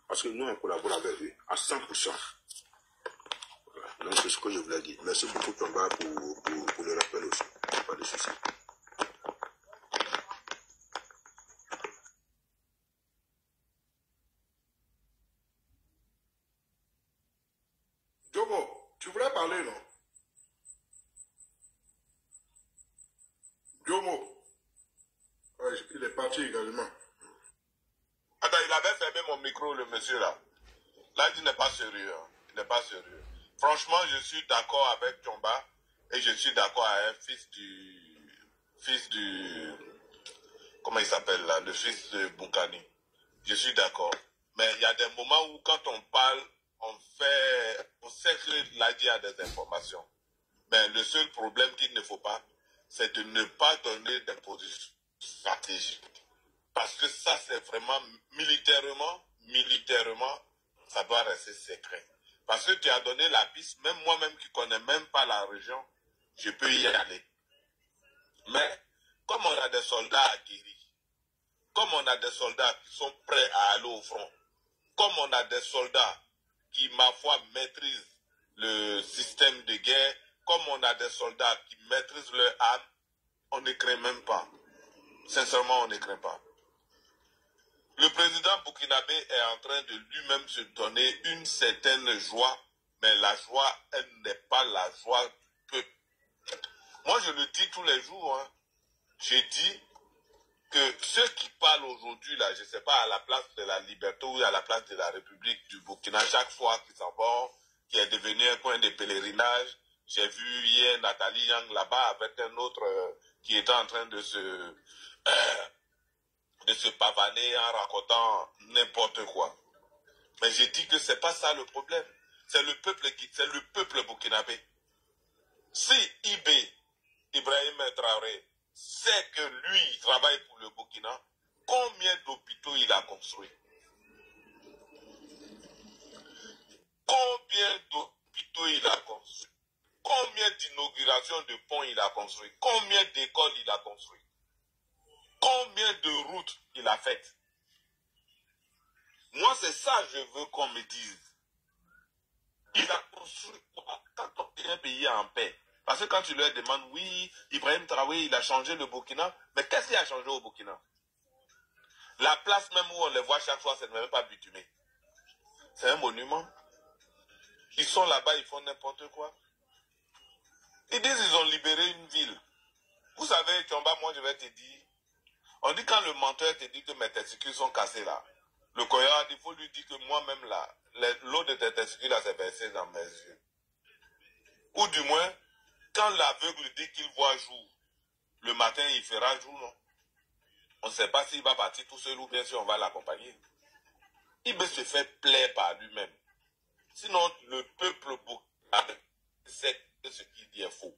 Parce que nous, on collabore avec eux à 100%. Voilà. Donc, c'est ce que je voulais dire. Merci beaucoup, Tomba, pour le rappel aussi. Pas de soucis. Jomo, tu voulais parler, non? Jomo. Ouais, il est parti également. Attends, il avait fermé mon micro, le monsieur là. Là, il n'est pas sérieux. Hein. Il n'est pas sérieux. Franchement, je suis d'accord avec Tomba et je suis d'accord avec un fils du, comment il s'appelle là, le fils de Boukani. Je suis d'accord. Mais il y a des moments où quand on parle, on sait que l'ADI a des informations. Mais le seul problème qu'il ne faut pas, c'est de ne pas donner des positions stratégiques. Parce que ça, c'est vraiment militairement, ça doit rester secret. Parce que tu as donné la piste, même moi-même qui ne connais même pas la région, je peux y aller. Mais comme on a des soldats aguerris, comme on a des soldats qui sont prêts à aller au front, comme on a des soldats qui, ma foi, maîtrisent le système de guerre, comme on a des soldats qui maîtrisent leur arme, on ne craint même pas. Sincèrement, on ne craint pas. Le président burkinabé est en train de lui-même se donner une certaine joie, mais la joie, elle n'est pas la joie que... Moi, je le dis tous les jours, hein. Je dis que ceux qui parlent aujourd'hui, là, je ne sais pas, à la place de la liberté ou à la place de la République du Burkina, chaque fois qu'ils s'en vont, qui est devenu un coin de pèlerinage, j'ai vu hier Nathalie Yang là-bas avec un autre qui était en train de se pavaner en racontant n'importe quoi. Mais j'ai dit que c'est pas ça le problème. C'est le peuple burkinabé. Si Ibrahim Traoré sait que lui, il travaille pour le Burkina, combien d'hôpitaux il a construit? Combien d'hôpitaux il a construit? Combien d'inaugurations de ponts il a construit? Combien d'écoles il a construit? Combien de routes il a faites? Moi, c'est ça que je veux qu'on me dise. Il a construit quoi? Quand on est un pays en paix. Parce que quand tu leur demandes, oui, Ibrahim Traoré, il a changé le Burkina. Mais qu'est-ce qu'il a changé au Burkina? La place même où on les voit chaque fois, c'est même pas bitumé. C'est un monument. Ils sont là-bas, ils font n'importe quoi. Ils disent qu'ils ont libéré une ville. Vous savez, Tiomba, moi je vais te dire, on dit quand le menteur te dit que mes testicules sont cassés là, le coyote, il faut lui dire que moi-même là, l'eau de tes testicules là s'est versée dans mes yeux. Ou du moins, quand l'aveugle dit qu'il voit jour, le matin il fera jour, non? On ne sait pas s'il va partir tout seul ou bien si on va l'accompagner. Il veut se faire plaire par lui-même. Sinon, le peuple sait que ce qu'il dit est faux.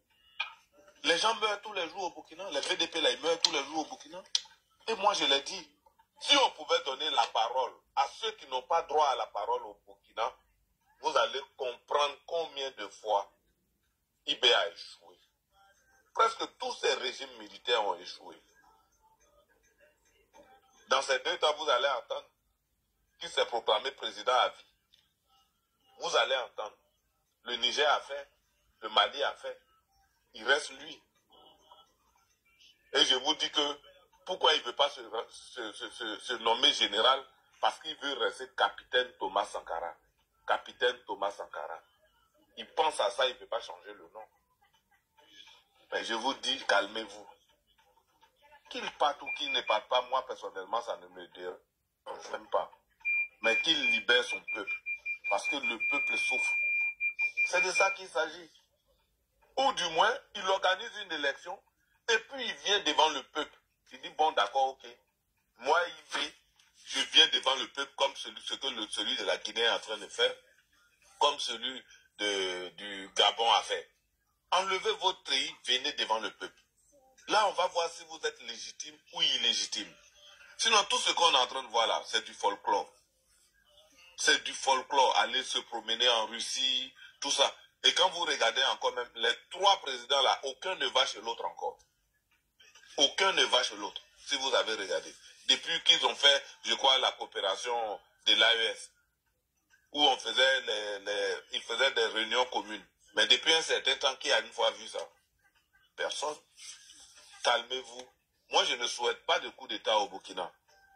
Les gens meurent tous les jours au Burkina. Les VDP là, ils meurent tous les jours au Burkina. Et moi, je l'ai dit. Si on pouvait donner la parole à ceux qui n'ont pas droit à la parole au Burkina, vous allez comprendre combien de fois IB a échoué. Presque tous ces régimes militaires ont échoué. Dans ces 2 temps, vous allez entendre qui s'est proclamé président à vie. Vous allez entendre. Le Niger a fait, le Mali a fait. Il reste lui. Et je vous dis que pourquoi il ne veut pas se nommer général? Parce qu'il veut rester capitaine Thomas Sankara. Capitaine Thomas Sankara. Il pense à ça, il ne veut pas changer le nom. Mais je vous dis, calmez-vous. Qu'il parte ou qu'il ne parte pas, moi personnellement, ça ne me dérange même pas. Mais qu'il libère son peuple. Parce que le peuple souffre. C'est de ça qu'il s'agit. Ou du moins, il organise une élection et puis il vient devant le peuple. Il dit, bon d'accord, ok. Moi, je viens devant le peuple comme celui de la Guinée est en train de faire, comme celui du Gabon a fait. Enlevez votre pays, venez devant le peuple. Là, on va voir si vous êtes légitime ou illégitime. Sinon, tout ce qu'on est en train de voir là, c'est du folklore. C'est du folklore, aller se promener en Russie, tout ça. Et quand vous regardez encore même, les 3 présidents là, aucun ne va chez l'autre encore. Aucun ne va chez l'autre, si vous avez regardé. Depuis qu'ils ont fait, je crois, la coopération de l'AES, où on faisait ils faisaient des réunions communes. Mais depuis un certain temps, qui a une fois vu ça? Personne. Calmez-vous. Moi, je ne souhaite pas de coup d'État au Burkina.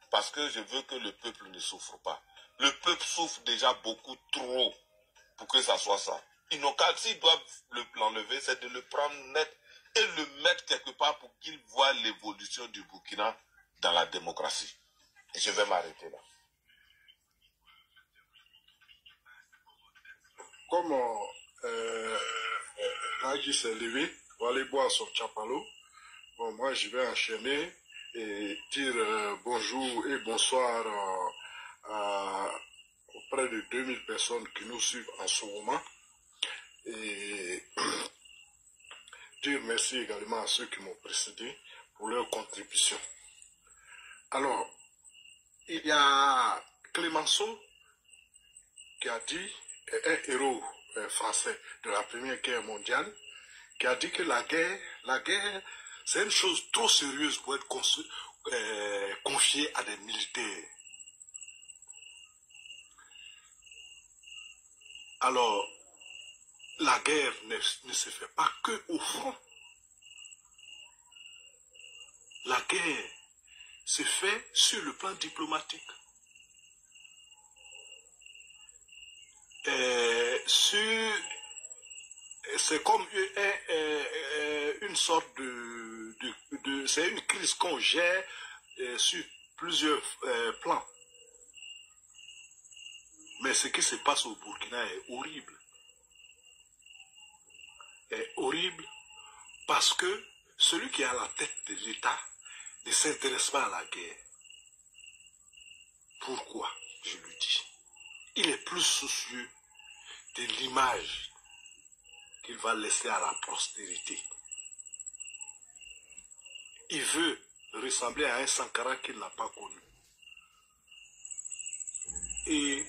Parce que je veux que le peuple ne souffre pas. Le peuple souffre déjà beaucoup trop pour que ça soit ça. Ils n'ont qu'à, s'ils doivent l'enlever, c'est de le prendre net et le mettre quelque part pour qu'ils voient l'évolution du Burkina dans la démocratie. Et je vais m'arrêter là. Comme Nagi s'est levé pour aller boire son chapalo, bon, moi je vais enchaîner et dire bonjour et bonsoir auprès de 2000 personnes qui nous suivent en ce moment. Et dire merci également à ceux qui m'ont précédé pour leur contribution. Alors, il y a Clémenceau qui a dit, un héros français de la Première Guerre mondiale, qui a dit que la guerre, c'est une chose trop sérieuse pour être confiée à des militaires. Alors, la guerre ne se fait pas que au front. La guerre se fait sur le plan diplomatique. C'est comme une sorte c'est une crise qu'on gère sur plusieurs plans. Mais ce qui se passe au Burkina est horrible. Est horrible parce que celui qui est à la tête de l'État ne s'intéresse pas à la guerre. Pourquoi, je lui dis? Il est plus soucieux de l'image qu'il va laisser à la postérité. Il veut ressembler à un Sankara qu'il n'a pas connu. Et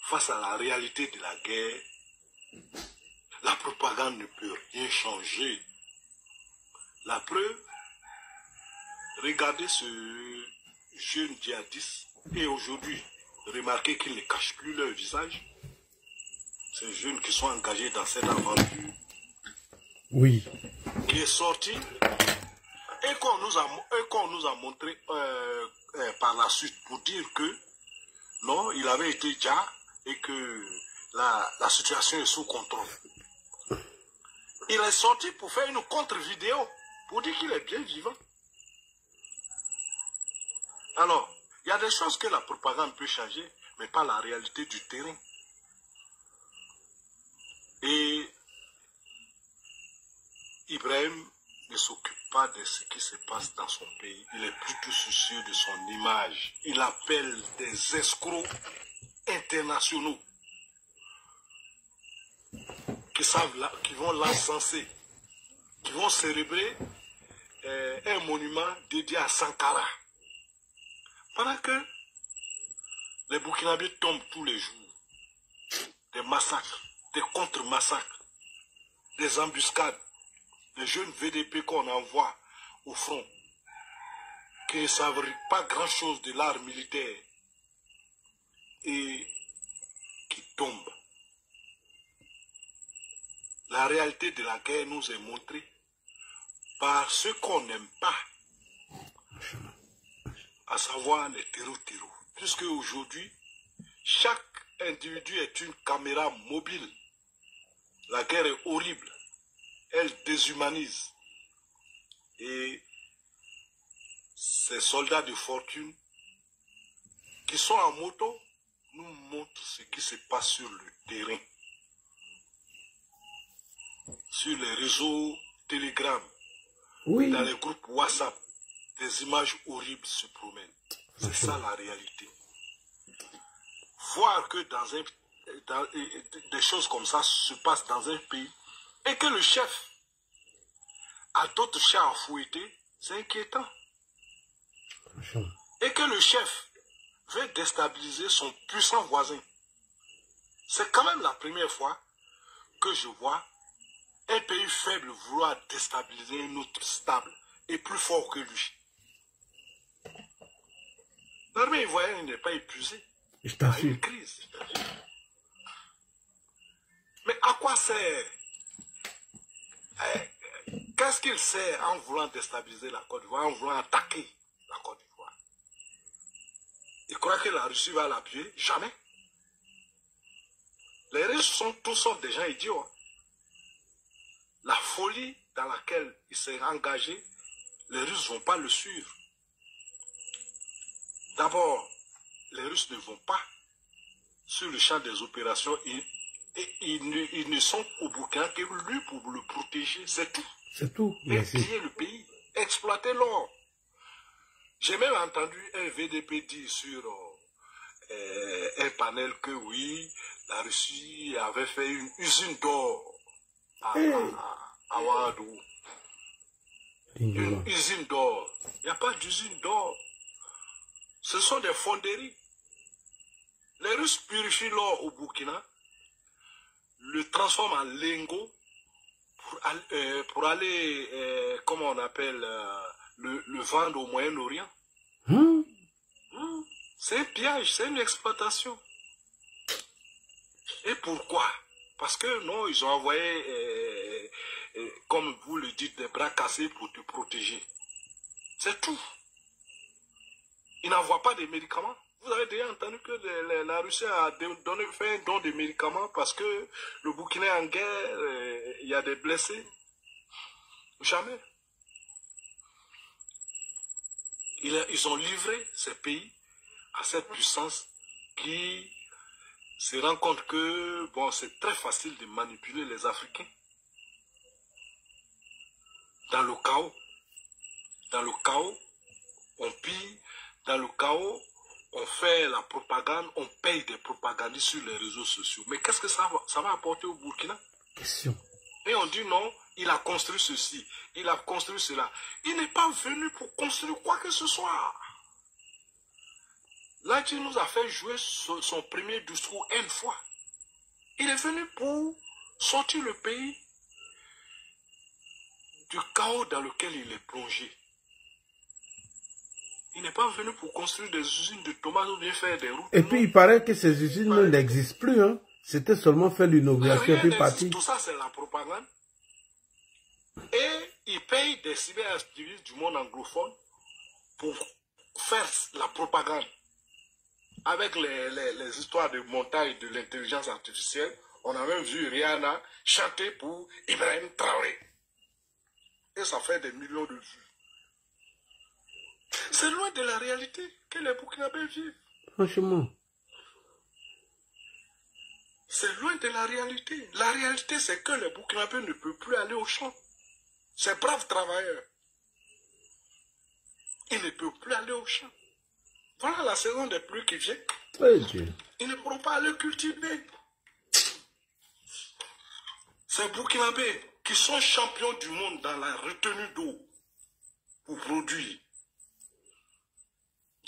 face à la réalité de la guerre, la propagande ne peut rien changer. La preuve, regardez ce jeune djihadiste et aujourd'hui, remarquez qu'ils ne cachent plus leur visage. Ces jeunes qui sont engagés dans cette aventure, oui, qui est sorti et qu'on nous a montré par la suite pour dire que non, il avait été déjà et que la situation est sous contrôle. Il est sorti pour faire une contre-vidéo pour dire qu'il est bien vivant. Alors, il y a des choses que la propagande peut changer, mais pas la réalité du terrain. Et Ibrahim ne s'occupe pas de ce qui se passe dans son pays. Il est plutôt soucieux de son image. Il appelle des escrocs internationaux qui vont l'encenser, qui vont célébrer un monument dédié à Sankara. Pendant que les Burkinabés tombent tous les jours, des massacres, des contre-massacres, des embuscades, des jeunes VDP qu'on envoie au front, qui ne savent pas grand-chose de l'art militaire et qui tombent. La réalité de la guerre nous est montrée par ce qu'on n'aime pas, à savoir les terreaux. Puisque aujourd'hui, chaque individu est une caméra mobile. La guerre est horrible. Elle déshumanise. Et ces soldats de fortune qui sont en moto nous montrent ce qui se passe sur le terrain. Sur les réseaux Telegram, oui, dans les groupes WhatsApp, des images horribles se promènent. C'est ça la réalité. Voir que des choses comme ça se passent dans un pays et que le chef a d'autres chats à fouetter, c'est inquiétant. Et que le chef veut déstabiliser son puissant voisin. C'est quand même la première fois que je vois un pays faible vouloir déstabiliser un autre stable et plus fort que lui. L'armée ivoirienne n'est pas épuisée. Je Il y a t'assure. une crise. Mais à quoi sert? Qu'est-ce qu'il sert en voulant déstabiliser la Côte d'Ivoire, en voulant attaquer la Côte d'Ivoire? Il croit que la Russie va l'appuyer? Jamais. Les Russes sont tous sauf des gens idiots. La folie dans laquelle il s'est engagé, les Russes ne vont pas le suivre. D'abord, les Russes ne vont pas sur le champ des opérations. Ils ne sont au Burkina que lui pour le protéger, c'est tout. C'est tout. Et Merci. piller le pays, exploiter l'or. J'ai même entendu un VDP dire sur un panel que oui, la Russie avait fait une usine d'or à Ouagadougou. Une usine d'or. Il n'y a pas d'usine d'or. Ce sont des fonderies. Les Russes purifient l'or au Burkina, le transforment en lingot pour aller comment on appelle, le vendre au Moyen-Orient. C'est un pillage, c'est une exploitation. Et pourquoi? Parce que non, ils ont envoyé, comme vous le dites, des bras cassés pour te protéger. C'est tout. Ils n'envoient pas des médicaments. Vous avez déjà entendu que la Russie a fait un don de médicaments parce que le Burkina est en guerre, il y a des blessés. Jamais. Ils ont livré ces pays à cette puissance qui se rend compte que bon, c'est très facile de manipuler les Africains. Dans le chaos. Dans le chaos, on pille. Dans le chaos, on fait la propagande, on paye des propagandistes sur les réseaux sociaux. Mais qu'est-ce que ça va apporter au Burkina? Question. Et on dit non, il a construit ceci, il a construit cela. Il n'est pas venu pour construire quoi que ce soit. Là, il nous a fait jouer son premier discours une fois. Il est venu pour sortir le pays du chaos dans lequel il est plongé. Il n'est pas venu pour construire des usines de tomates ou bien faire des routes. Et puis, il paraît que ces usines n'existent plus. Hein. C'était seulement faire l'inauguration et puis partir. Tout ça, c'est la propagande. Et il paye des cyberactivistes du monde anglophone pour faire la propagande. Avec les histoires de montage de l'intelligence artificielle, on a même vu Rihanna chanter pour Ibrahim Traoré. Et ça fait des millions de vues. C'est loin de la réalité que les Burkinabés vivent. Franchement. C'est loin de la réalité. La réalité, c'est que les Burkinabés ne peuvent plus aller au champ. Ces braves travailleurs, ils ne peuvent plus aller au champ. Voilà la saison des pluies qui vient. Oh Dieu. Ils ne pourront pas aller cultiver. Ces Burkinabés qui sont champions du monde dans la retenue d'eau pour produire.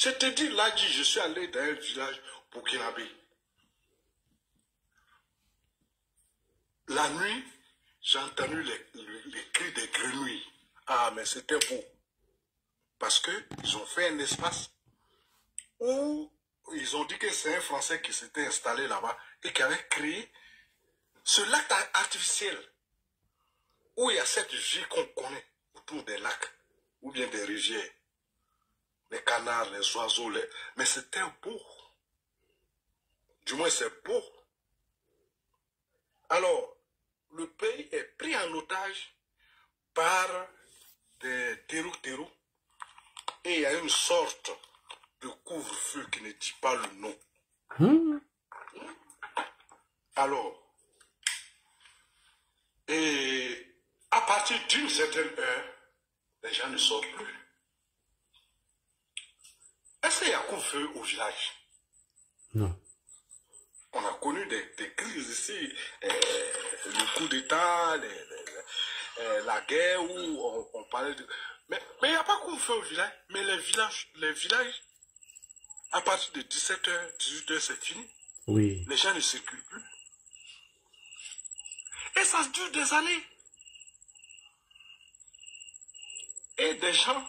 Je te dis, là, je suis allé dans un village burkinabé. La nuit, j'ai entendu les cris des grenouilles. Ah, mais c'était beau. Parce qu'ils ont fait un espace où ils ont dit que c'est un Français qui s'était installé là-bas et qui avait créé ce lac artificiel où il y a cette vie qu'on connaît autour des lacs ou bien des rivières. Les canards, les oiseaux, mais c'était beau. Du moins, c'est beau. Alors, le pays est pris en otage par des terreaux. Et il y a une sorte de couvre-feu qui ne dit pas le nom. Alors, et à partir d'une certaine heure, les gens ne sortent plus. Est-ce qu'il y a couvre-feu au village? Non. On a connu des crises ici, le coup d'État, la guerre où on parlait de... Mais il n'y a pas couvre-feu au village. Mais les villages, à partir de 17h, 18h, c'est fini. Oui. Les gens ne circulent plus. Et ça dure des années. Et des gens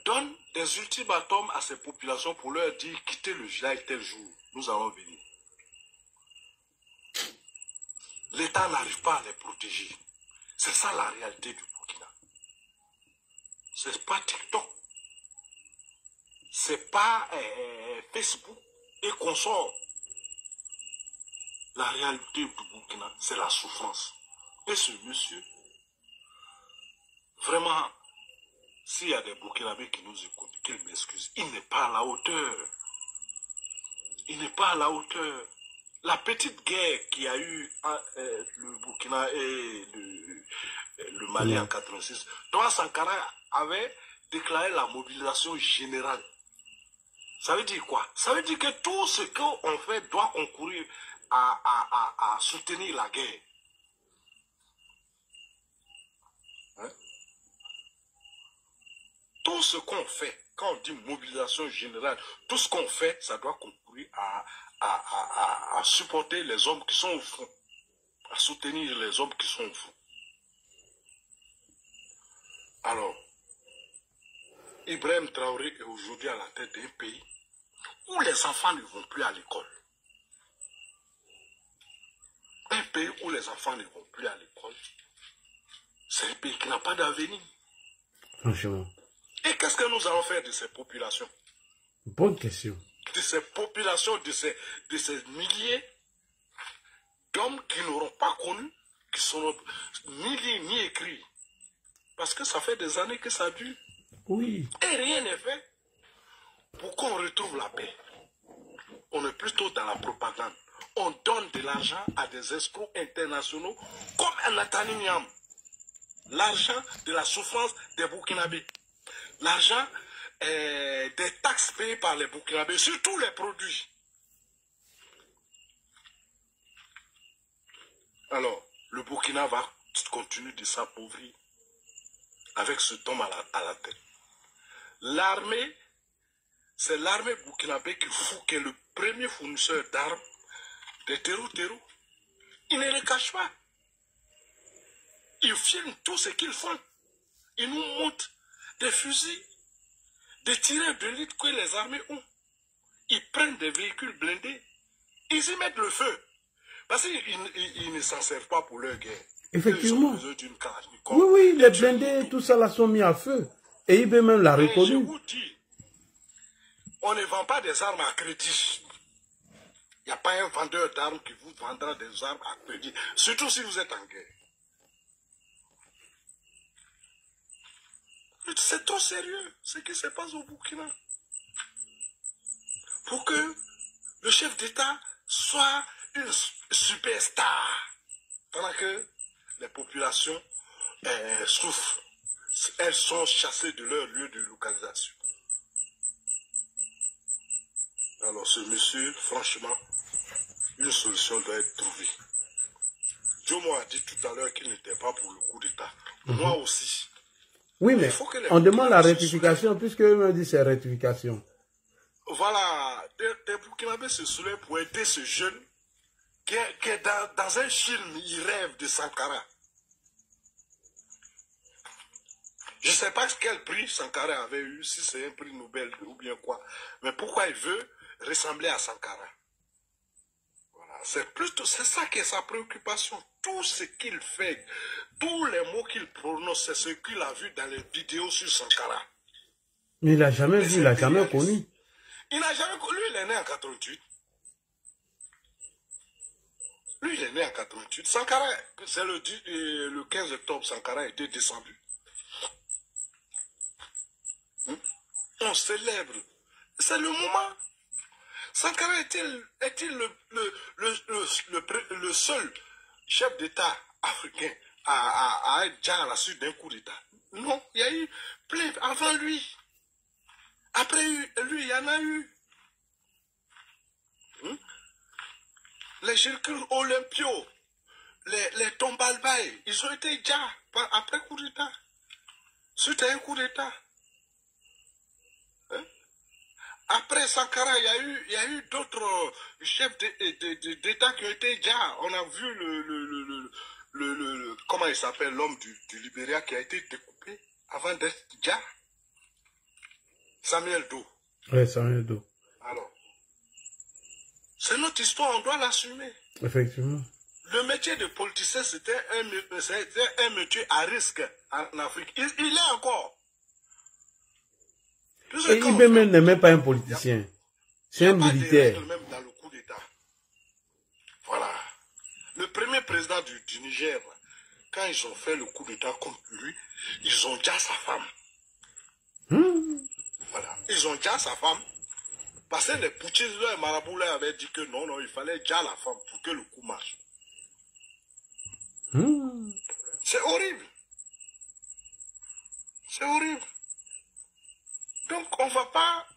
donnent des ultimatums à ces populations pour leur dire quittez le village tel jour, nous allons venir. L'État n'arrive pas à les protéger. C'est ça la réalité du Burkina. C'est pas TikTok. C'est pas Facebook et consorts. La réalité du Burkina, c'est la souffrance. Et ce monsieur, vraiment, s'il y a des Burkinabés qui nous écoutent, qu'ils m'excusent, il n'est pas à la hauteur. Il n'est pas à la hauteur. La petite guerre qu'il y a eu le Burkina et le Mali en 86, Thomas Sankara avait déclaré la mobilisation générale. Ça veut dire quoi? Ça veut dire que tout ce qu'on fait doit concourir à soutenir la guerre. Hein? Tout ce qu'on fait, quand on dit mobilisation générale, tout ce qu'on fait, ça doit concourir à supporter les hommes qui sont au front, à soutenir les hommes qui sont au front. Alors, Ibrahim Traoré est aujourd'hui à la tête d'un pays où les enfants ne vont plus à l'école. Un pays où les enfants ne vont plus à l'école, c'est un pays qui n'a pas d'avenir. Franchement. Et qu'est-ce que nous allons faire de ces populations? Bonne question. De ces populations, de ces milliers d'hommes qui n'auront pas connu, qui seront ni lits ni écrits. Parce que ça fait des années que ça dure. Oui. Et rien n'est fait pour qu'on retrouve la paix. On est plutôt dans la propagande. On donne de l'argent à des escrocs internationaux comme un Nathalie Niam. L'argent de la souffrance des Burkinabés. L'argent des taxes payées par les Burkinabés sur tous les produits. Alors, le Burkina va continuer de s'appauvrir avec ce homme à la tête. L'armée, c'est l'armée burkinabé qui est le premier fournisseur d'armes des terreaux. Ils ne le cachent pas. Ils filment tout ce qu'ils font. Ils nous montrent des fusils, des tireurs de litres que les armées ont. Ils prennent des véhicules blindés. Ils y mettent le feu. Parce qu'ils ne s'en servent pas pour leur guerre. Effectivement. Oui, oui, les blindés, tout ça là sont mis à feu. Et il même l'a reconnu. Je vous dis, on ne vend pas des armes à crédit. Il n'y a pas un vendeur d'armes qui vous vendra des armes à crédit. Surtout si vous êtes en guerre. C'est trop sérieux ce qui se passe au Burkina. Pour que le chef d'État soit une superstar. Pendant que les populations souffrent. Elles sont chassées de leur lieu de localisation. Alors ce monsieur, franchement, une solution doit être trouvée. Jomo a dit tout à l'heure qu'il n'était pas pour le coup d'État. Moi aussi. Oui, mais on demande la rectification puisque eux me disent c'est rectification. Voilà, des Burkinabés se soulèvent pour aider ce jeune qui est dans un film, il rêve de Sankara. Je ne sais pas quel prix Sankara avait eu, si c'est un prix Nobel ou bien quoi. Mais pourquoi il veut ressembler à Sankara? Voilà, c'est ça qui est sa préoccupation. Tout ce qu'il fait, tous les mots qu'il prononce, c'est ce qu'il a vu dans les vidéos sur Sankara. Mais il n'a jamais vu, il n'a jamais connu. Il n'a jamais connu, lui il est né en 88. Lui il est né en 88. Sankara, c'est le 15 octobre, Sankara a été descendu. On célèbre. C'est le moment. Sankara est-il le seul chef d'État africain à être déjà à la suite d'un coup d'État? Non, il y a eu plein avant lui. Après lui, il y en a eu. Les Gilles Olympio, les Tombalbaye, ils ont été déjà après coup d'État. Suite à un coup d'État. Après Sankara, il y a eu d'autres chefs d'État qui ont été déjà. On a vu comment il s'appelle, l'homme du Libéria qui a été découpé avant d'être déjà. Samuel Doe. Oui, Samuel Doe. Alors, c'est notre histoire, on doit l'assumer. Effectivement. Le métier de politicien, c'était un métier à risque en Afrique. Il est encore. Et Ibeme n'est même pas un politicien. C'est un militaire. Même dans le coup d'État. Voilà. Le premier président du Niger, quand ils ont fait le coup d'État contre lui, ils ont déjà sa femme. Voilà. Ils ont déjà sa femme. Parce que les putschistes, les marabouts avaient dit que non, il fallait déjà la femme pour que le coup marche. C'est horrible. C'est horrible. Donc, on ne va pas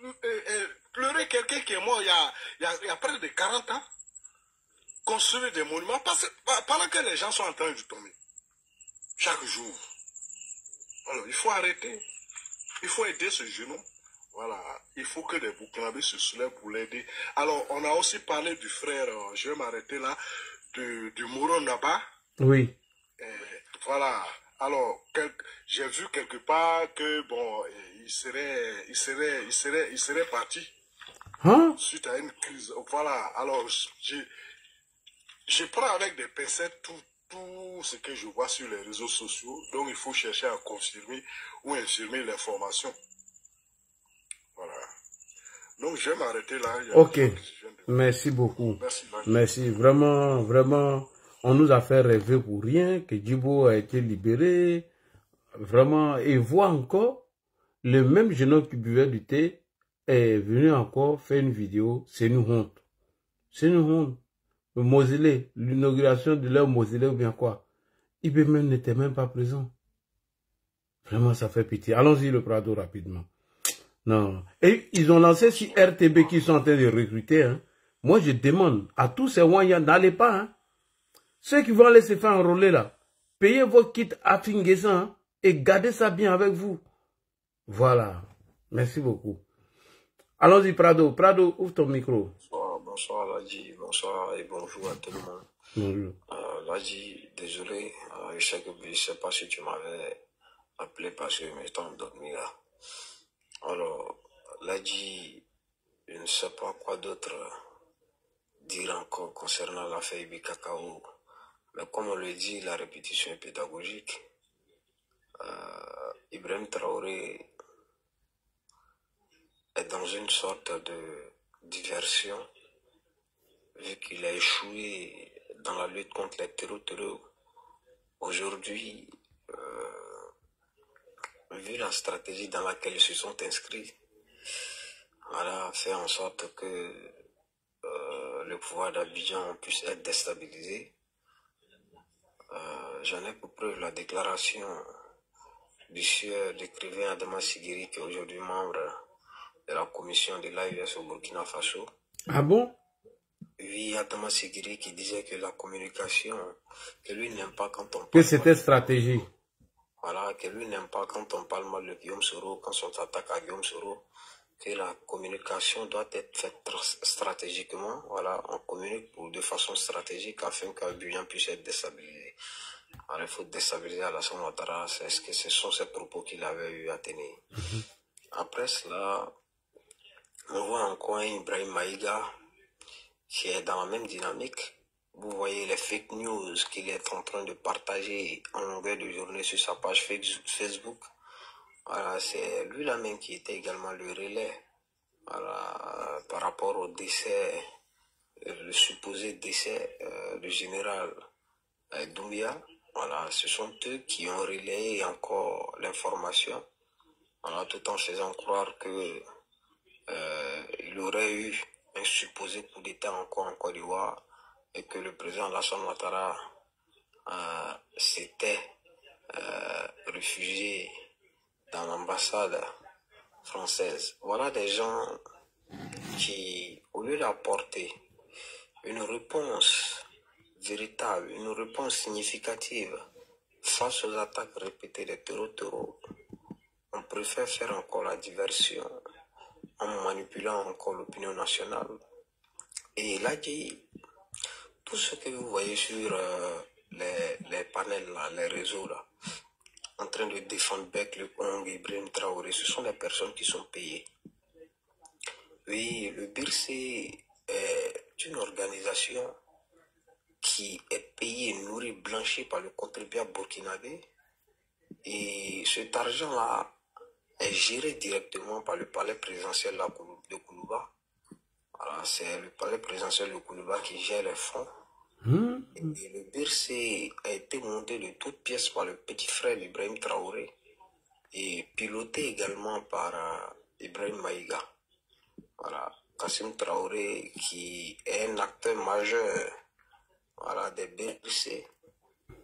pleurer quelqu'un qui est mort il y a près de 40 ans, construire des monuments, pendant que les gens sont en train de tomber. Chaque jour. Alors, il faut arrêter. Il faut aider ce genou. Voilà. Il faut que les Burkinabés se soulèvent pour l'aider. Alors, on a aussi parlé du frère, je vais m'arrêter là, du Moro Naba. Oui. Voilà. Alors, j'ai vu quelque part que, bon, il serait parti. Suite à une crise. Voilà. Alors, je prends avec des pincettes tout ce que je vois sur les réseaux sociaux. Donc, il faut chercher à confirmer ou infirmer l'information. Voilà. Donc, je vais m'arrêter là. Ok. Merci beaucoup. Merci. Vraiment, vraiment. On nous a fait rêver pour rien que Djibo a été libéré. Vraiment. Et voit encore le même jeune homme qui buvait du thé est venu encore faire une vidéo. C'est une honte. C'est une honte. Le mausolée, l'inauguration de leur mausolée ou bien quoi. Ibeme n'était même pas présent. Vraiment, ça fait pitié. Allons-y le Prado rapidement. Non. Et ils ont lancé sur RTB qui sont en train de recruter. Hein. Moi, je demande à tous ces Wanyans, n'allez pas. Hein. Ceux qui vont aller se faire enrôler là, payez vos kits à Finguesa hein, et gardez ça bien avec vous. Voilà. Merci beaucoup. Allons-y, Prado. Prado, ouvre ton micro. Bonsoir, Ladji. Bonsoir et bonjour à tout le monde. Bonjour. Ladji, désolé. Je ne sais pas si tu m'avais appelé parce que je m'étais endormi là. Alors, Ladji, je ne sais pas quoi d'autre dire encore concernant l'affaire Ibi Cacao. Mais comme on le dit, la répétition est pédagogique. Ibrahim Traoré est dans une sorte de diversion, vu qu'il a échoué dans la lutte contre les terreaux. Aujourd'hui, vu la stratégie dans laquelle ils se sont inscrits, voilà, fait en sorte que le pouvoir d'Abidjan puisse être déstabilisé. J'en ai pour preuve la déclaration du sieur d'écrivain Adama Sigiri, qui est aujourd'hui membre de la commission de l'AES au Burkina Faso. Ah bon? Oui, Adama Sigiri qui disait que la communication, que lui n'aime pas quand on parle. Que c'était stratégie. Voilà, que lui n'aime pas quand on parle mal de Guillaume Soro, quand on s'attaque à Guillaume Soro, que la communication doit être faite stratégiquement. Voilà, on communique de façon stratégique afin qu'Abidjan puisse être déstabilisé. Alors, il faut déstabiliser Alassane Ouattara. Est-ce que ce sont ces propos qu'il avait eu à tenir? Après cela, on voit encore un Ibrahim Maïga qui est dans la même dynamique. Vous voyez les fake news qu'il est en train de partager en longueur de journée sur sa page Facebook. Voilà, c'est lui-là même qui était également le relais, voilà, par rapport au décès, le supposé décès du général Doumbia. Voilà, ce sont eux qui ont relayé encore l'information, voilà, tout en faisant croire que il aurait eu un supposé coup d'État encore en Côte d'Ivoire et que le président Alassane Ouattara s'était réfugié dans l'ambassade française. Voilà des gens qui, au lieu d'apporter une réponse véritable, une réponse significative face aux attaques répétées des terreaux, on préfère faire encore la diversion en manipulant encore l'opinion nationale. Et là, tout ce que vous voyez sur les panels, là, les réseaux, là, en train de défendre Bec le Cong, Ibrahim Traoré, ce sont des personnes qui sont payées. Oui, le BIRC est une organisation qui est payée, nourrie, blanchie par le contribuable burkinabé. Et cet argent-là est géré directement par le palais présidentiel de Koulouba. Voilà, c'est le palais présidentiel de Koulouba qui gère les fonds. Et le BIRC a été monté de toutes pièces par le petit frère d'Ibrahim Traoré et piloté également par Ibrahim Maïga. Voilà, Kassim Traoré qui est un acteur majeur, voilà, des BIRC,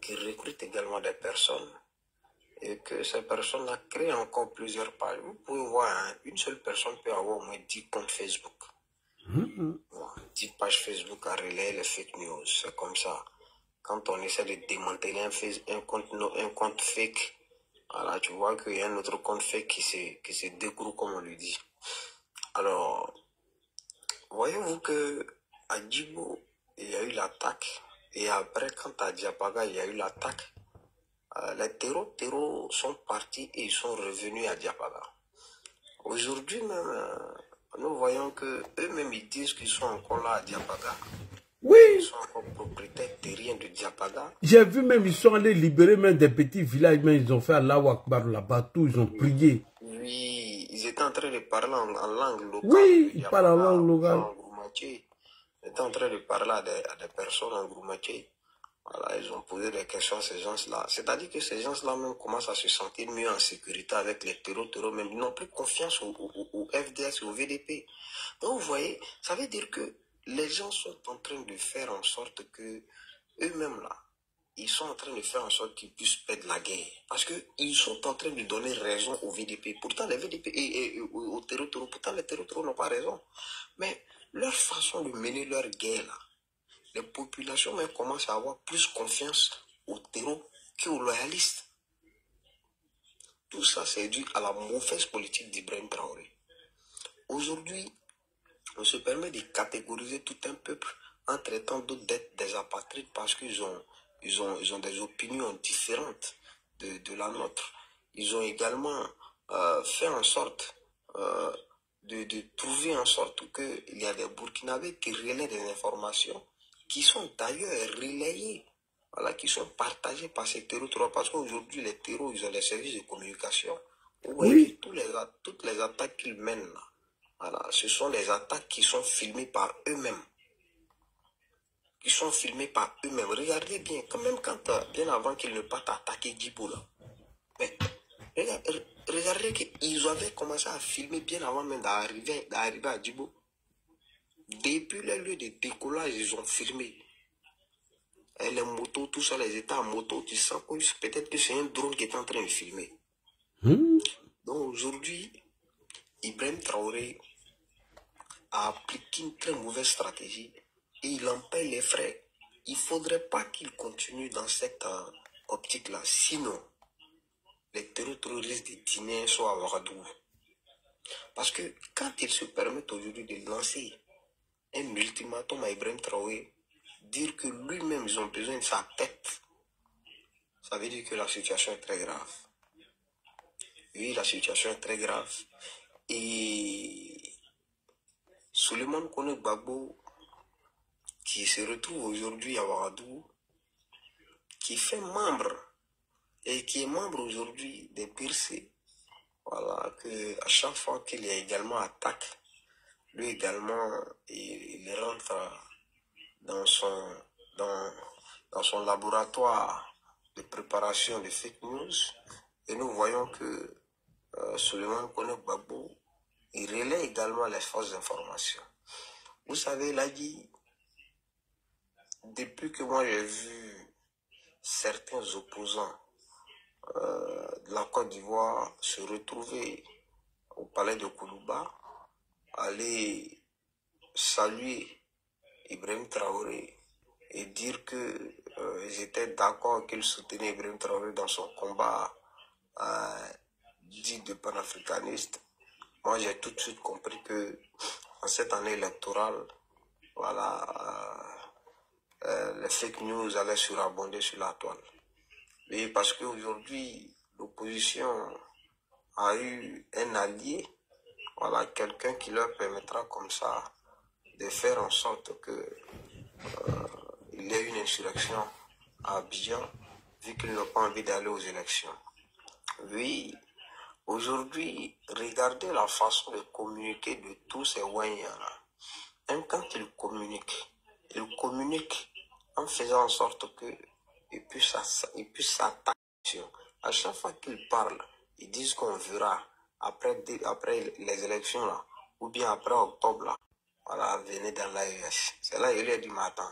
qui recrute également des personnes et que ces personnes-là créent encore plusieurs pages. Vous pouvez voir, hein, une seule personne peut avoir au moins 10 comptes Facebook. 10 pages Facebook à relayer les fake news, c'est comme ça. Quand on essaie de démanteler un compte fake, voilà, tu vois qu'il y a un autre compte fake qui se découvre, comme on le dit. Alors, voyez-vous que à Djibo, il y a eu l'attaque, et après, quand à Diapaga, il y a eu l'attaque, les terreaux sont partis et ils sont revenus à Diapaga. Aujourd'hui même, nous voyons que eux-mêmes ils disent qu'ils sont encore là à Diapaga. Oui. Ils sont encore propriétaires terriens de Diapaga. J'ai vu même, ils sont allés libérer même des petits villages, mais ils ont fait Allahu Akbar là-bas, tout, ils ont prié. Oui, ils étaient en train de parler en langue locale. Oui, ils parlent en langue locale. Ils étaient en train de parler à des personnes en Groumaché. Voilà, ils ont posé des questions à ces gens-là. C'est-à-dire que ces gens-là même commencent à se sentir mieux en sécurité avec les terreaux, même ils n'ont plus confiance au FDS et au VDP. Donc vous voyez, ça veut dire que les gens sont en train de faire en sorte que eux-mêmes là, ils sont en train de faire en sorte qu'ils puissent perdre la guerre. Parce qu'ils sont en train de donner raison au VDP. Pourtant les VDP et aux terreaux, pourtant les terreaux n'ont pas raison. Mais leur façon de mener leur guerre là, les populations même commencent à avoir plus confiance aux terreaux qu'aux loyalistes. Tout ça, c'est dû à la mauvaise politique d'Ibrahim Traoré. Aujourd'hui, on se permet de catégoriser tout un peuple en traitant d'autres d'être des apatrides parce qu'ils ont des opinions différentes de la nôtre. Ils ont également fait en sorte de trouver en sorte qu'il y a des Burkinabés qui relaient des informations qui sont d'ailleurs relayés, voilà, qui sont partagés par ces terreaux, parce qu'aujourd'hui, les terreaux, ils ont des services de communication. Vous voyez que toutes les attaques qu'ils mènent là, voilà, ce sont des attaques qui sont filmées par eux-mêmes. Regardez bien, quand même bien avant qu'ils ne partent attaquer Djibo là. Mais regardez qu'ils avaient commencé à filmer bien avant même d'arriver à Djibo. Depuis le lieu de décollage, ils ont filmé. Et les motos, tout ça, les états en moto, tu sens que peut-être que c'est un drone qui est en train de filmer. Donc aujourd'hui, Ibrahim Traoré a appliqué une très mauvaise stratégie et il en paye les frais. Il ne faudrait pas qu'il continue dans cette optique-là. Sinon, les terroristes de Guinée sont à Ouagadougou. Parce que quand ils se permettent aujourd'hui de lancer un ultimatum à Ibrahim Traoré, dire que lui-même, ils ont besoin de sa tête, ça veut dire que la situation est très grave. Oui, la situation est très grave. Et Souleymane Kone Gbagbo, qui se retrouve aujourd'hui à Ouagadougou, qui fait membre, et qui est membre aujourd'hui des BIRC, voilà, que à chaque fois qu'il y a également attaque, lui également, il rentre dans son laboratoire de préparation de fake news, et nous voyons que Souleymane Kone Gbagbo, il relaie également les fausses informations. Vous savez, là, depuis que moi j'ai vu certains opposants de la Côte d'Ivoire se retrouver au palais de Koulouba, aller saluer Ibrahim Traoré et dire qu'ils étaient d'accord qu'ils soutenaient Ibrahim Traoré dans son combat dit de panafricaniste. Moi, j'ai tout de suite compris que en cette année électorale, voilà, les fake news allaient surabonder sur la toile. Et parce qu'aujourd'hui, l'opposition a eu un allié, voilà, quelqu'un qui leur permettra comme ça de faire en sorte que il y ait une insurrection à Abidjan, vu qu'ils n'ont pas envie d'aller aux élections. Oui, aujourd'hui, regardez la façon de communiquer de tous ces Wanyans-là. Même quand ils communiquent en faisant en sorte qu'ils puissent s'attaquer. À chaque fois qu'ils parlent, ils disent qu'on verra après les élections là, ou bien après octobre là, voilà, venez dans l'AES. C'est là il lui a dit, mais attends,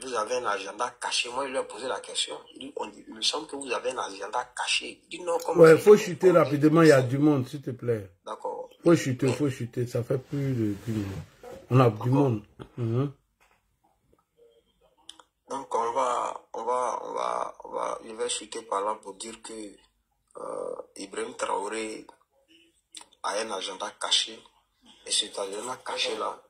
vous avez un agenda caché. Moi, il lui a posé la question. Il me semble que vous avez un agenda caché. Il dit non, comme ouais, il faut chuter rapidement, il y a du monde, s'il te plaît. D'accord. Faut chuter, ça fait plus de 10 minutes. On a du monde. Donc, je vais chuter par là pour dire que Ibrahim Traoré a un agenda caché. Et cet agenda caché-là,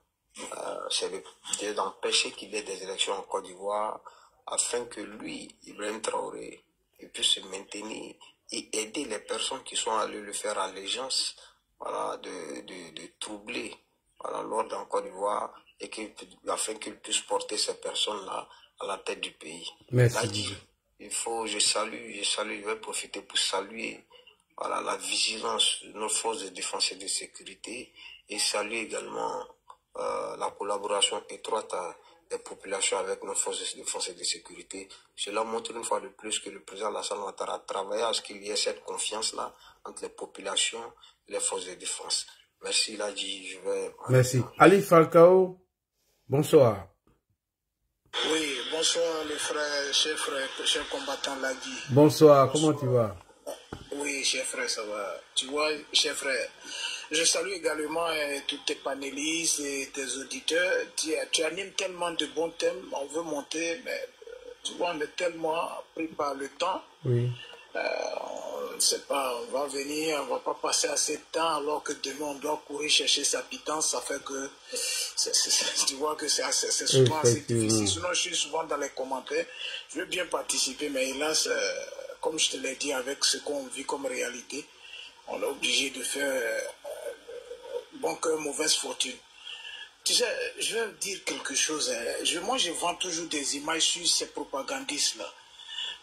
c'est d'empêcher qu'il y ait des élections en Côte d'Ivoire afin que lui, Ibrahim Traoré, il puisse se maintenir et aider les personnes qui sont allées lui faire allégeance, voilà, de troubler, voilà, l'ordre en Côte d'Ivoire et afin qu'il puisse porter ces personnes-là à la tête du pays. Merci. Je vais profiter pour saluer, voilà, la vigilance de nos forces de défense et de sécurité et saluer également la collaboration étroite des populations avec nos forces de défense et de sécurité. Cela montre une fois de plus que le président Alassane Ouattara a travaillé à ce qu'il y ait cette confiance-là entre les populations et les forces de défense. Merci, Ladji. Merci. Ali Falcao, bonsoir. Oui, bonsoir les frères, chers combattants Ladji. Bonsoir, comment tu vas? Oui, cher frère, ça va. Tu vois, cher frère, je salue également tous tes panélistes et tes auditeurs. Tu animes tellement de bons thèmes, on veut monter, mais tu vois, on est tellement pris par le temps. Oui. On ne sait pas, on va venir, on ne va pas passer assez de temps alors que demain on doit courir chercher sa pitance. Ça fait que tu vois que c'est souvent assez difficile. Sinon, je suis souvent dans les commentaires. Je veux bien participer, mais hélas, comme je te l'ai dit, avec ce qu'on vit comme réalité, on est obligé de faire bon cœur, mauvaise fortune. Tu sais, je vais dire quelque chose. Moi, je vends toujours des images sur ces propagandistes-là.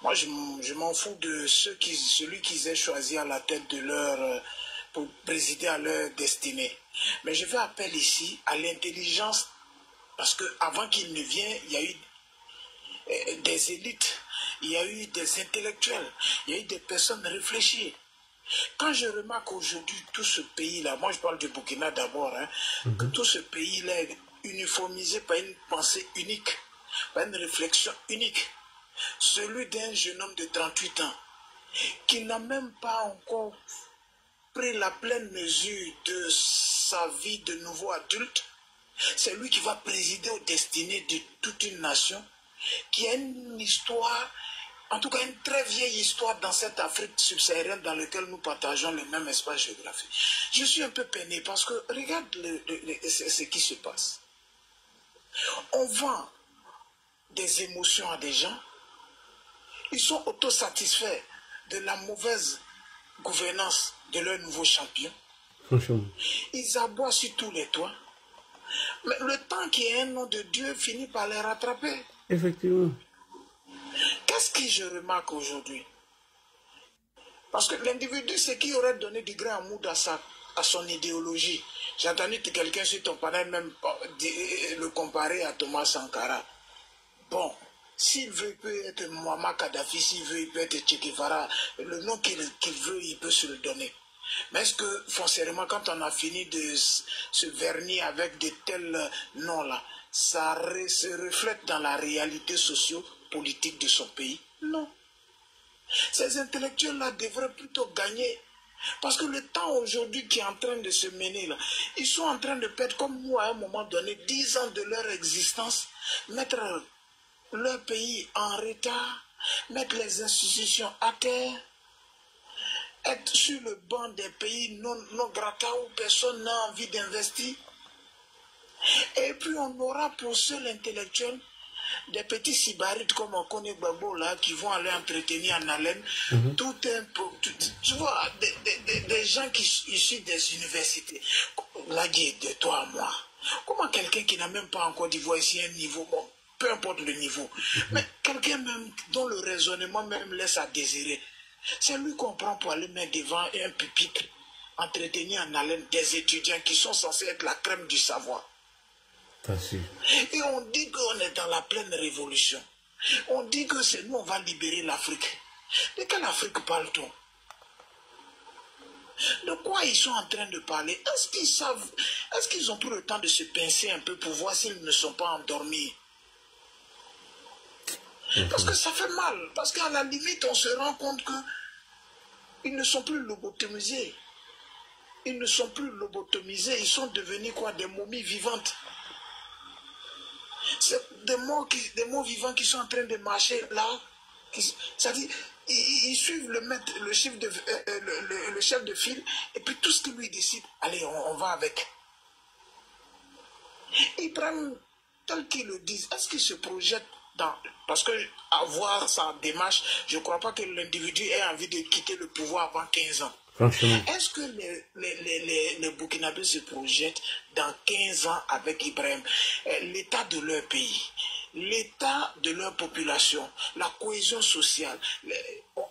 Moi, je m'en fous de celui qu'ils aient choisi à la tête de pour présider à leur destinée. Mais je fais appel ici à l'intelligence, parce qu'avant qu'il ne vienne, il y a eu des élites, il y a eu des intellectuels, il y a eu des personnes réfléchies. Quand je remarque aujourd'hui tout ce pays-là, moi je parle du Burkina d'abord, que tout ce pays-là est uniformisé par une pensée unique, par une réflexion unique. Celui d'un jeune homme de 38 ans qui n'a même pas encore pris la pleine mesure de sa vie de nouveau adulte, c'est lui qui va présider aux destinées de toute une nation qui a une histoire, en tout cas une très vieille histoire dans cette Afrique subsaharienne dans laquelle nous partageons le même espace géographique. Je suis un peu peiné parce que regarde ce qui se passe. On vend des émotions à des gens. Ils sont autosatisfaits de la mauvaise gouvernance de leur nouveau champion. Ils aboient sur tous les toits. Mais le temps qui est un nom de Dieu finit par les rattraper. Effectivement. Qu'est-ce que je remarque aujourd'hui? Parce que l'individu, c'est qui aurait donné du grain à moudre à son idéologie. J'ai entendu que quelqu'un sur ton panel même le comparer à Thomas Sankara. Bon. S'il veut, il peut être Muammar Kadhafi, s'il veut, il peut être Che Guevara. Le nom qu'il veut, il peut se le donner. Mais est-ce que, foncièrement, quand on a fini de se vernir avec de tels noms-là, ça se reflète dans la réalité socio-politique de son pays? Non. Ces intellectuels-là devraient plutôt gagner. Parce que le temps aujourd'hui qui est en train de se mener, là, ils sont en train de perdre, comme nous, à un moment donné, 10 ans de leur existence, mettre leur pays en retard, mettre les institutions à terre, être sur le banc des pays non grata où personne n'a envie d'investir. Et puis on aura pour seul intellectuel des petits sibarites comme on connaît Gbagbo là, qui vont aller entretenir en haleine, tu vois, des gens qui issus des universités. Là, de toi à moi. Comment quelqu'un qui n'a même pas encore d'Ivoire ici un niveau, bon, peu importe le niveau, mais quelqu'un même dont le raisonnement même laisse à désirer, c'est lui qu'on prend pour aller mettre devant un pupitre, entretenir en haleine des étudiants qui sont censés être la crème du savoir. Et on dit qu'on est dans la pleine révolution. On dit que c'est nous, on va libérer l'Afrique. De quelle Afrique parle-t-on? De quoi ils sont en train de parler? Est-ce qu'ils savent, est-ce qu'ils ont pris le temps de se pincer un peu pour voir s'ils ne sont pas endormis? Parce que ça fait mal. Parce qu'à la limite, on se rend compte qu'ils ne sont plus lobotomisés. Ils ne sont plus lobotomisés. Ils sont devenus quoi? Des momies vivantes. C'est des morts vivants qui sont en train de marcher là. C'est-à-dire, ils suivent le chef de file, et puis tout ce qu'il lui décide, allez, on va avec. Ils prennent tel qu'ils le disent. Est-ce qu'ils se projettent dans... Parce que, à voir sa démarche, je ne crois pas que l'individu ait envie de quitter le pouvoir avant 15 ans. Est-ce que les Burkinabés se projettent dans 15 ans avec Ibrahim, l'état de leur pays, l'état de leur population, la cohésion sociale,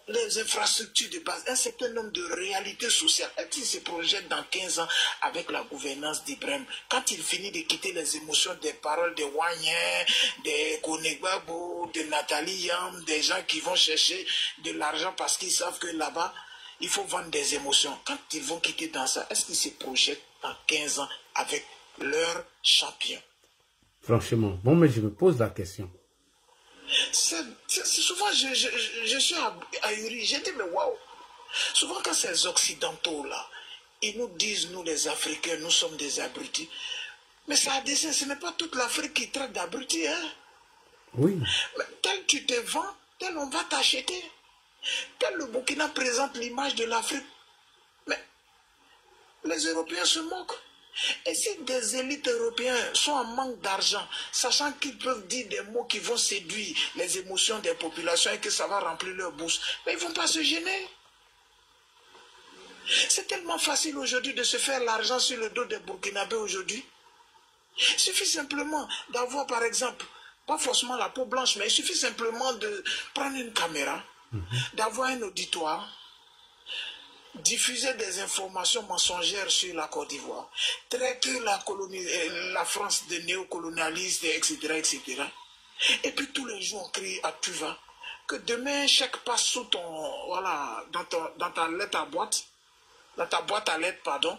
les infrastructures de base, un certain nombre de réalités sociales? Est-ce qu'ils se projettent dans 15 ans avec la gouvernance d'Ibrahim, quand il finit de quitter les émotions des paroles de Wagner, de Konegbabo, de Nathalie Yam, des gens qui vont chercher de l'argent parce qu'ils savent que là-bas, il faut vendre des émotions. Quand ils vont quitter dans ça, est-ce qu'ils se projettent dans 15 ans avec leur champion? Franchement, bon, mais je me pose la question. Souvent, je suis ahuri. J'ai dit, mais waouh. Souvent, quand ces Occidentaux-là, ils nous disent, nous les Africains, nous sommes des abrutis. Mais ça a dessein, ce n'est pas toute l'Afrique qui traite d'abrutis. Hein? Oui. Mais tel tu te vends, tel on va t'acheter. Tel le Burkina présente l'image de l'Afrique. Mais les Européens se moquent. Et si des élites européennes sont en manque d'argent, sachant qu'ils peuvent dire des mots qui vont séduire les émotions des populations et que ça va remplir leur bourse, mais ils ne vont pas se gêner. C'est tellement facile aujourd'hui de se faire l'argent sur le dos des Burkinabés aujourd'hui. Il suffit simplement d'avoir, par exemple, pas forcément la peau blanche, mais il suffit simplement de prendre une caméra, d'avoir un auditoire, diffuser des informations mensongères sur la Côte d'Ivoire, traiter la France de néocolonialiste, etc., etc. Et puis tous les jours on crie à tu vas, que demain chaque passe sous ton, voilà, dans ta lettre à boîte, dans ta boîte à lettres, pardon,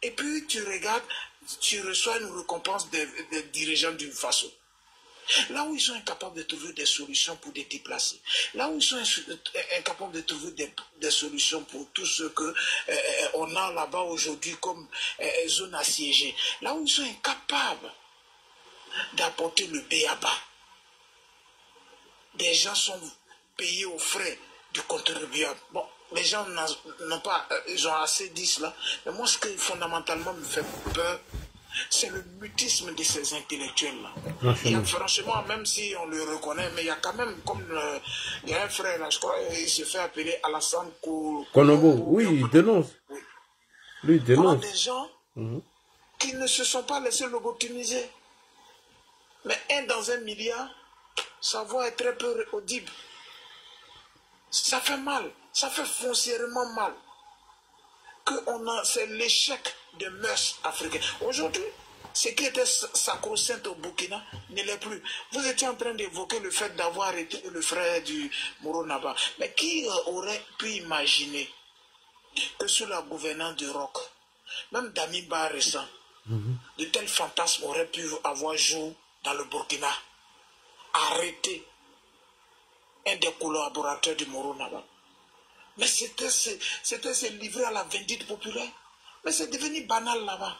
et puis tu regardes, tu reçois une récompense des dirigeants d'une façon. Là où ils sont incapables de trouver des solutions pour les déplacer, là où ils sont incapables de trouver des solutions pour tout ce qu'on a là-bas aujourd'hui comme zone assiégée, là où ils sont incapables d'apporter le b.a.-ba, des gens sont payés aux frais du contribuable. Bon, les gens n'ont pas, ils ont assez dit cela, mais moi ce qui fondamentalement me fait peur, c'est le mutisme de ces intellectuels-là. Franchement, même si on le reconnaît, mais il y a quand même, comme il y a un frère là, je crois, il se fait appeler Alassane Konobo. Oui, il dénonce. Oui. Lui, il dénonce. Des gens qui ne se sont pas laissés lobotomiser. Mais un dans 1 milliard, sa voix est très peu audible. Ça fait mal, ça fait foncièrement mal. C'est l'échec des mœurs africaines. Aujourd'hui, ce qui était sacro-saint au Burkina ne l'est plus. Vous étiez en train d'évoquer le fait d'avoir arrêté le frère du Moro Naba. Mais qui aurait pu imaginer que sous la gouvernance du Roc, même Damiba récent, de tels fantasmes auraient pu avoir jour dans le Burkina? Arrêter un des collaborateurs du Moro Naba. Mais c'était se livrer à la vindicte populaire. Mais c'est devenu banal là-bas.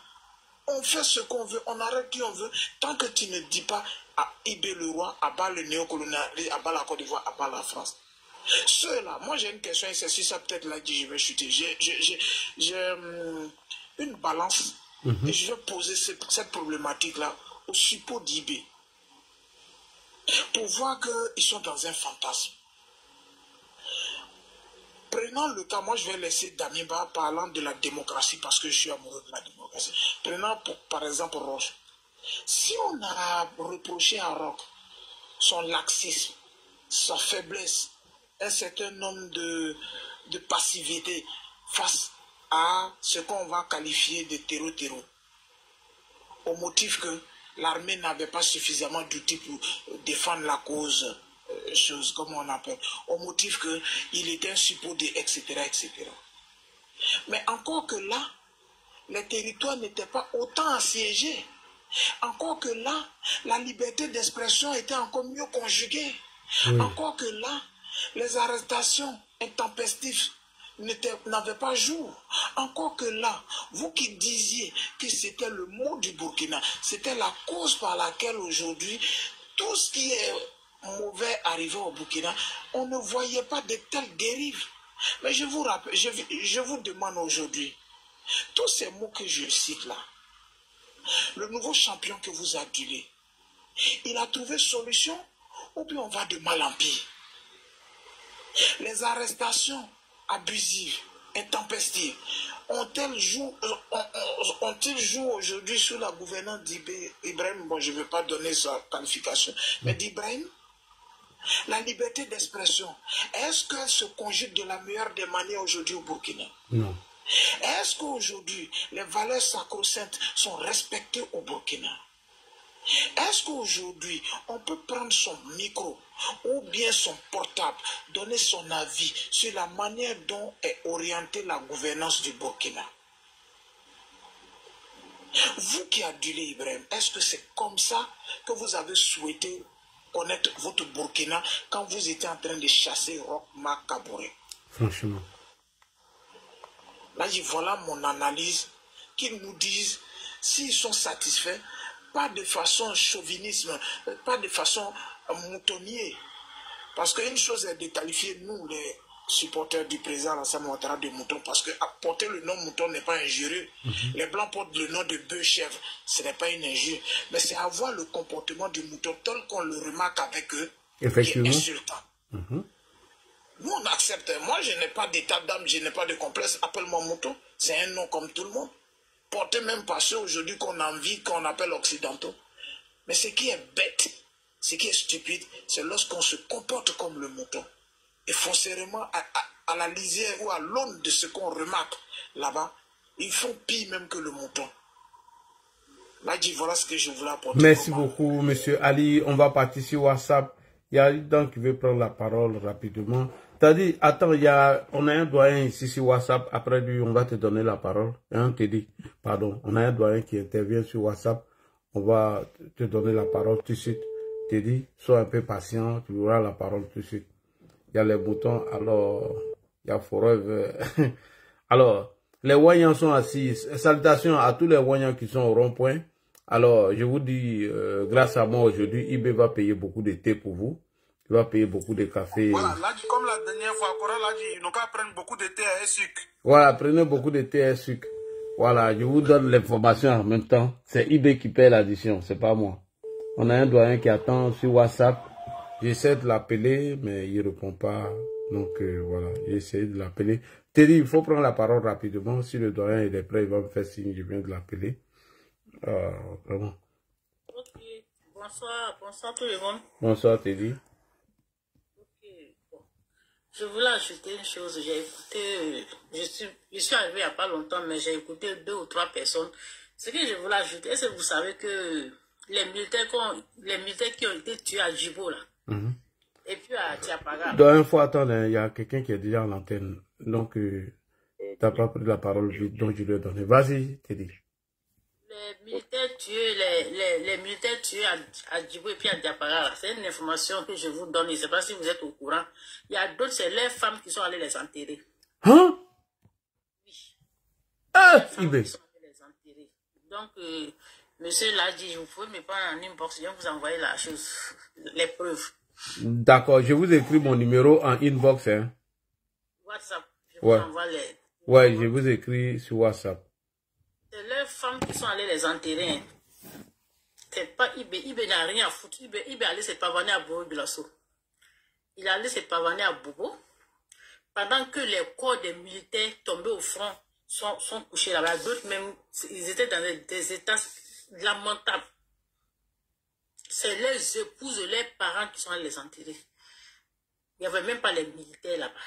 On fait ce qu'on veut, on arrête qui on veut, tant que tu ne dis pas à Ibé le roi, à bas le néocolonialisme, à bas la Côte d'Ivoire, à bas la France. Ceux-là, moi j'ai une question, et c'est sur ça peut-être là que je vais chuter. J'ai une balance, et je vais poser cette problématique-là au support d'Ibé. pour voir qu'ils sont dans un fantasme. Prenons le cas, moi je vais laisser Damiba parlant de la démocratie parce que je suis amoureux de la démocratie. Prenons par exemple Roch. Si on a reproché à Roch son laxisme, sa faiblesse, un certain nombre de passivité face à ce qu'on va qualifier de terreau-terreau, au motif que l'armée n'avait pas suffisamment d'outils pour défendre la cause, chose comme on appelle, au motif qu'il était un supposé, etc., etc. Mais encore que là, les territoires n'étaient pas autant assiégés. Encore que là, la liberté d'expression était encore mieux conjuguée. Oui. Encore que là, les arrestations intempestives n'avaient pas jour. Encore que là, vous qui disiez que c'était le mot du Burkina, c'était la cause par laquelle aujourd'hui, tout ce qui est mauvais arrivait au Burkina, on ne voyait pas de telles dérives. Mais je vous rappelle, je vous demande aujourd'hui, tous ces mots que je cite là, le nouveau champion que vous adulez, il a trouvé solution ou bien on va de mal en pire? Les arrestations abusives, intempestives, ont-elles joué aujourd'hui sous la gouvernance d'Ibrahim? Bon, je ne vais pas donner sa qualification, mais d'Ibrahim, la liberté d'expression, est-ce qu'elle se conjugue de la meilleure des manières aujourd'hui au Burkina? Non. Est-ce qu'aujourd'hui, les valeurs sacro-saintes sont respectées au Burkina? Est-ce qu'aujourd'hui, on peut prendre son micro ou bien son portable, donner son avis sur la manière dont est orientée la gouvernance du Burkina? Vous qui adulez Ibrahim, est-ce que c'est comme ça que vous avez souhaité connaître votre Burkina quand vous étiez en train de chasser Roch Marc Kabore? Franchement. Là, voilà mon analyse, qu'ils nous disent s'ils sont satisfaits, pas de façon chauvinisme, pas de façon moutonnier. Parce qu'une chose est de qualifier, nous, les supporters du président Alassane Ouattara, de mouton, parce que porter le nom mouton n'est pas injurieux. Les Blancs portent le nom de bœuf chèvre, ce n'est pas une injure. Mais c'est avoir le comportement du mouton tel qu'on le remarque avec eux, qui est insultant. Nous, on accepte. Moi, je n'ai pas d'état d'âme, je n'ai pas de complexe. Appelle-moi mouton. C'est un nom comme tout le monde. Porté même par ceux aujourd'hui qu'on envie, qu'on appelle occidentaux. Mais ce qui est bête, ce qui est stupide, c'est lorsqu'on se comporte comme le mouton. Et foncièrement, à la lisière ou à l'aune de ce qu'on remarque là-bas, ils font pire même que le mouton. Là, voilà ce que je voulais apporter. Merci beaucoup, monsieur Ali. On va partir sur WhatsApp. Il y a quelqu'un qui veut prendre la parole rapidement. T'as dit, attends, on a un doyen ici sur WhatsApp. Après lui, on va te donner la parole. Hein, t'es dit, pardon, on a un doyen qui intervient sur WhatsApp. On va te donner la parole tout de suite. T'es dit, sois un peu patient, tu auras la parole tout de suite. Il y a les boutons, alors, il y a Forever. Alors, les Wanyans sont assis. Salutations à tous les Wanyans qui sont au rond-point. Alors, je vous dis, grâce à moi aujourd'hui, IB va payer beaucoup de thé pour vous. Il va payer beaucoup de café. Voilà, là, comme la dernière fois, Cora l'a dit, ils n'ont qu'à prendre beaucoup de thé et sucre. Voilà, prenez beaucoup de thé et sucre. Voilà, je vous donne l'information en même temps. C'est IB qui paye l'addition, c'est pas moi. On a un doyen qui attend sur WhatsApp. J'essaie de l'appeler, mais il ne répond pas. Donc, voilà, j'essaie de l'appeler. Teddy, il faut prendre la parole rapidement. Si le doyen est prêt, il va me faire signe, je viens de l'appeler. Vraiment. Ok, bonsoir tout le monde. Bonsoir Teddy. Ok, bon. Je voulais ajouter une chose, j'ai écouté, je suis arrivé il n'y a pas longtemps, mais j'ai écouté 2 ou 3 personnes. Ce que je voulais ajouter, est-ce que vous savez que les militaires qui ont été tués à Djibo, là, et puis à Tiapara. Donc, une fois, attends, il y a quelqu'un qui est déjà à l'antenne, donc tu n'as pas pris la parole vite, donc je lui ai donné. Vas-y, Teddy. Les militaires tués à Djibo et puis à Diapara, c'est une information que je vous donne. Je ne sais pas si vous êtes au courant. Il y a d'autres, c'est les femmes qui sont allées les enterrer. Hein? Oui. Ah, les femmes qui sont allées les enterrer. Donc, monsieur l'a dit, vous pouvez me prendre en inbox, je vais vous envoyer la chose, les preuves. D'accord, je vous écris mon numéro en inbox. Hein. WhatsApp, je vous envoie les... Ouais, je vous écris sur WhatsApp. C'est les femmes qui sont allées les enterrer. C'est pas Ibé. Ibé n'a rien à foutre. Ibé allait se pavaner à Bobo Bilasso. Il allait se pavaner à Bobo. Pendant que les corps des militaires tombés au front sont couchés là-bas. D'autres même, ils étaient dans des états lamentables. C'est leurs épouses, leurs parents qui sont allés les enterrer. Il n'y avait même pas les militaires là-bas.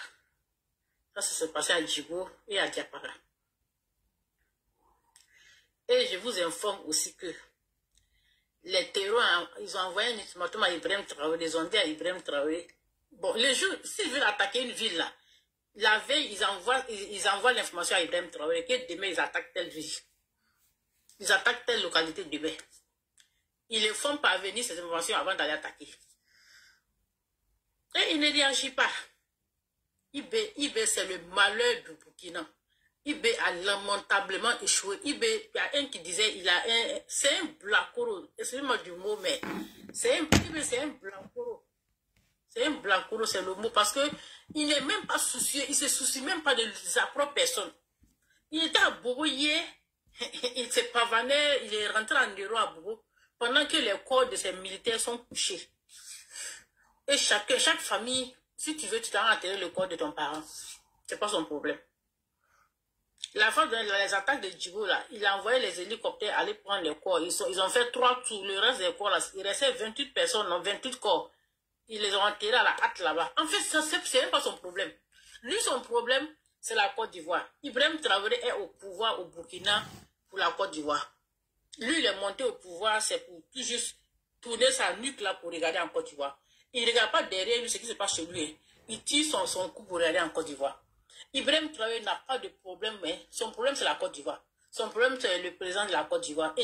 Ça s'est passé à Djibo et à Diapara. Et je vous informe aussi que les terroristes, ils ont envoyé un ultimatum à Ibrahim Traoré, des ondes à Ibrahim Traoré. Bon, les jours, s'ils veulent attaquer une ville là, la veille, ils envoient l'information à Ibrahim Traoré que demain, ils attaquent telle ville. Ils attaquent telle localité demain. Ils les font parvenir ces informations avant d'aller attaquer. Et il ne réagit pas. Ibé, c'est le malheur du Burkina. Ibé a lamentablement échoué. Ibé, il y a un qui disait, c'est un blancoro. Excusez-moi du mot, mais Ibé, c'est un blancoro. C'est un blancoro, c'est le mot, parce que il n'est même pas soucieux, il se soucie même pas de sa propre personne. Il était à Bobo hier, il s'est pavané, il est rentré en héros à Bobo, pendant que les corps de ces militaires sont couchés. Et chaque famille, si tu veux, tu t'en enterrer le corps de ton parent. C'est pas son problème. La fois dans les attaques de Djibo, là, il a envoyé les hélicoptères aller prendre les corps. Ils ont fait 3 tours. Le reste des corps, là, il restait 28 personnes, non, 28 corps. Ils les ont enterrés à la hâte là-bas. En fait, c'est même pas son problème. Lui, son problème, c'est la Côte d'Ivoire. Ibrahim Traoré est au pouvoir au Burkina pour la Côte d'Ivoire. Lui, il est monté au pouvoir, c'est pour tout juste tourner sa nuque là pour regarder en Côte d'Ivoire. Il ne regarde pas derrière lui ce qui se passe chez lui. Il tire son coup pour regarder en Côte d'Ivoire. Ibrahim Traoré n'a pas de problème, mais son problème, c'est la Côte d'Ivoire. Son problème, c'est le président de la Côte d'Ivoire et les